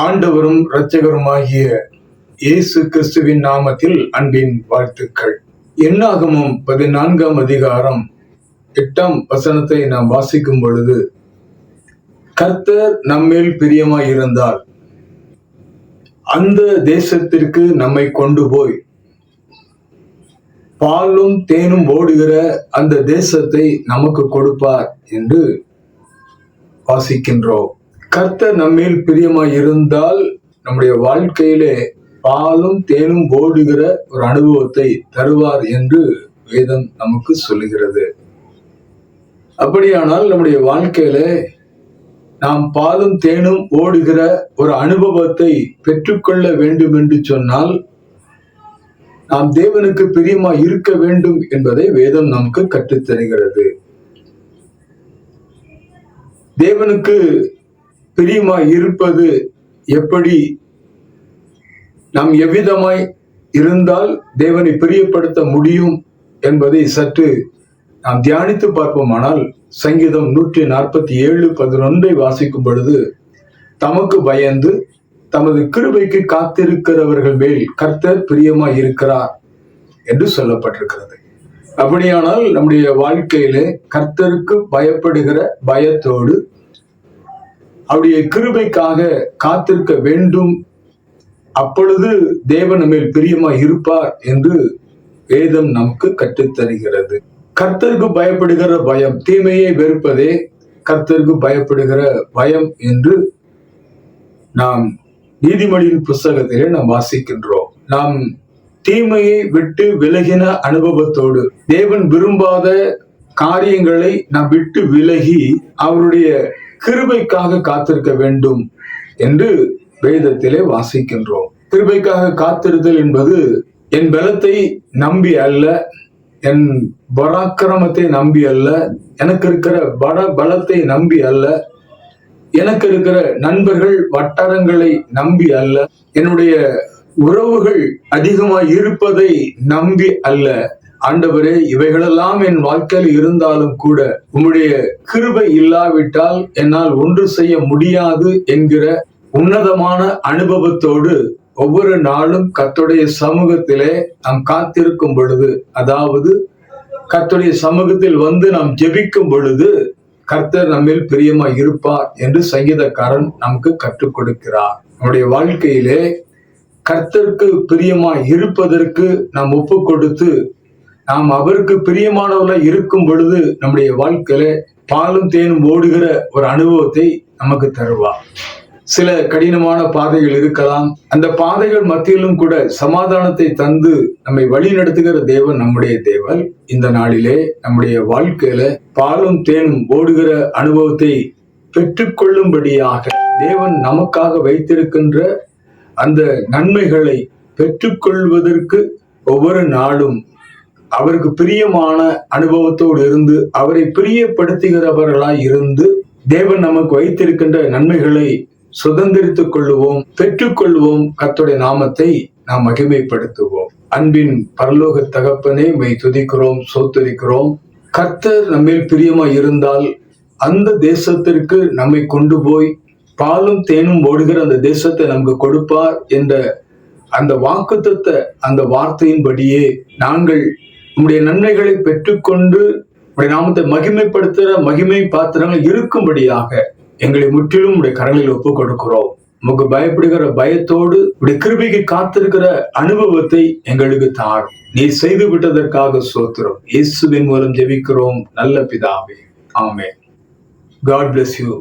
ஆண்டவரும் இரட்சகருமாகிய இயேசு கிறிஸ்துவின் நாமத்தில் அன்பின் வாழ்த்துக்கள். என்னாகமம் 14ஆம் அதிகாரம் 8ஆம் வசனத்தை நாம் வாசிக்கும் பொழுது, கர்த்தர் நம்மேல் பிரியமாய் இருந்தால் அந்த தேசத்திற்கு நம்மை கொண்டு போய் பாலும் தேனும் ஓடுகிற அந்த தேசத்தை நமக்கு கொடுப்பார் என்று வாசிக்கின்றோம். கர்த்தர் நம்மேல் பிரியமாய் இருந்தால் நம்முடைய வாழ்க்கையிலே பாலும் தேனும் ஓடுகிற ஒரு அனுபவத்தை தருவார் என்று வேதம் நமக்கு சொல்லுகிறது. அப்படியானால் நம்முடைய வாழ்க்கையில நாம் பாலும் தேனும் ஓடுகிற ஒரு அனுபவத்தை பெற்றுக்கொள்ள வேண்டும் என்று சொன்னால் நாம் தேவனுக்கு பிரியமாய் இருக்க வேண்டும் என்பதை வேதம் நமக்கு கற்றுத்தருகிறது. தேவனுக்கு பிரியமாய் இருப்பது எப்படி, நாம் எவ்விதமாய் இருந்தால் தேவனை பிரியப்படுத்த முடியும் என்பதை சற்று நாம் தியானித்து பார்ப்போமானால், சங்கீதம் 147:11 வாசிக்கும் பொழுது, தமக்கு பயந்து தமது கிருபைக்கு காத்திருக்கிறவர்கள் மேல் கர்த்தர் பிரியமாய் இருக்கிறார் என்று சொல்லப்பட்டிருக்கிறது. அப்படியானால் நம்முடைய வாழ்க்கையிலே கர்த்தருக்கு பயப்படுகிற பயத்தோடு அவருடைய கிருபைக்காக காத்திருக்க வேண்டும். அப்பொழுது தேவன் மேல் பிரியமாய் இருப்பார் என்று வேதம் நமக்கு கற்றுத்தருகிறது. கர்த்தருக்கு பயப்படுகிற பயம், தீமையை வெறுப்பதே கர்த்தருக்கு பயப்படுகிற பயம் என்று நாம் நீதிமொழியின் புஸ்தகத்திலே நாம் வாசிக்கின்றோம். நாம் தீமையை விட்டு விலகின அனுபவத்தோடு தேவன் விரும்பாத காரியங்களை நாம் விட்டு விலகி அவருடைய கிருபைக்காக காத்திருக்க வேண்டும் என்று வேதத்திலே வாசிக்கின்றோம். கிருபைக்காக காத்திருத்தல் என்பது என் பலத்தை நம்பி அல்ல, என் பராக்கிரமத்தை நம்பி அல்ல, எனக்கு இருக்கிற பலத்தை நம்பி அல்ல, எனக்கு இருக்கிற நண்பர்கள் வட்டாரங்களை நம்பி அல்ல, என்னுடைய உறவுகள் அதிகமாய் இருப்பதை நம்பி அல்ல. ஆண்டவரே, இவைகளெல்லாம் என் வாழ்க்கையில் இருந்தாலும் கூட உம்முடைய கிருபை இல்லாவிட்டால் என்னால் ஒன்று செய்ய முடியாது என்கிற உன்னதமான அனுபவத்தோடு ஒவ்வொரு நாளும் கர்த்தருடைய சமூகத்திலே நாம் காத்திருக்கும் பொழுது, அதாவது கர்த்தருடைய சமூகத்தில் வந்து நாம் ஜெபிக்கும் பொழுது கர்த்தர் நம்மில் பிரியமாய் இருப்பார் என்று சங்கீதக்காரன் நமக்கு கற்றுக் கொடுக்கிறார். நம்முடைய வாழ்க்கையிலே கர்த்தருக்கு பிரியமாய் இருப்பதற்கு நாம் ஒப்பு கொடுத்து நாம் அவருக்கு பிரியமானவர்களாய் இருக்கும் பொழுது நம்முடைய வாழ்க்கையில பாலும் தேனும் ஓடுகிற ஒரு அனுபவத்தை நமக்கு தருவார். சில கடினமான பாதைகள் இருக்கலாம். அந்த பாதைகள் மத்தியிலும் கூட சமாதானத்தை தந்து நம்மை வழி நடத்துகிற தேவன் நம்முடைய தேவன். இந்த நாளிலே நம்முடைய வாழ்க்கையில பாலும் தேனும் ஓடுகிற அனுபவத்தை பெற்றுக்கொள்ளும்படியாக தேவன் நமக்காக வைத்திருக்கின்ற அந்த நன்மைகளை பெற்றுக்கொள்வதற்கு ஒவ்வொரு நாளும் அவருக்கு பிரியமான அனுபவத்தோடு இருந்து அவரை பிரியப்படுத்துகிறவர்களாய் இருந்து தேவன் நமக்கு வைத்திருக்கின்ற நன்மைகளை சுதந்திரித்துக் கொள்ளுவோம், பெற்றுக்கொள்வோம். கர்த்தருடைய நாமத்தை நாம் மகிமைப்படுத்துவோம். அன்பின் பரலோக தகப்பனே, மெய் துதிக்கிறோம், சோத்தரிக்கிறோம். கர்த்தர் நம்மேல் பிரியமாய் இருந்தால் அந்த தேசத்திற்கு நம்மை கொண்டு போய் பாலும் தேனும் ஓடுகிற அந்த தேசத்தை நமக்கு கொடுப்பார் என்ற அந்த வாக்குத்தத்த அந்த வார்த்தையின்படியே நாங்கள் உம்முடைய நன்மைகளை பெற்றுக்கொண்டு உடைய நாமத்தை மகிமைப்படுத்துகிற மகிமை பாத்திரங்கள் இருக்கும்படியாக எங்களை முற்றிலும் உடைய கரங்களில் ஒப்புக் கொடுக்கிறோம். உமக்கு பயப்படுகிற பயத்தோடு உடைய கிருபைக்கு காத்திருக்கிற அனுபவத்தை எங்களுக்கு தாரும். நீ செய்து விட்டதற்காக ஸ்தோத்திரம். இயேசுவின் மூலம் ஜெபிக்கிறோம் நல்ல பிதாவே, ஆமென். God bless you.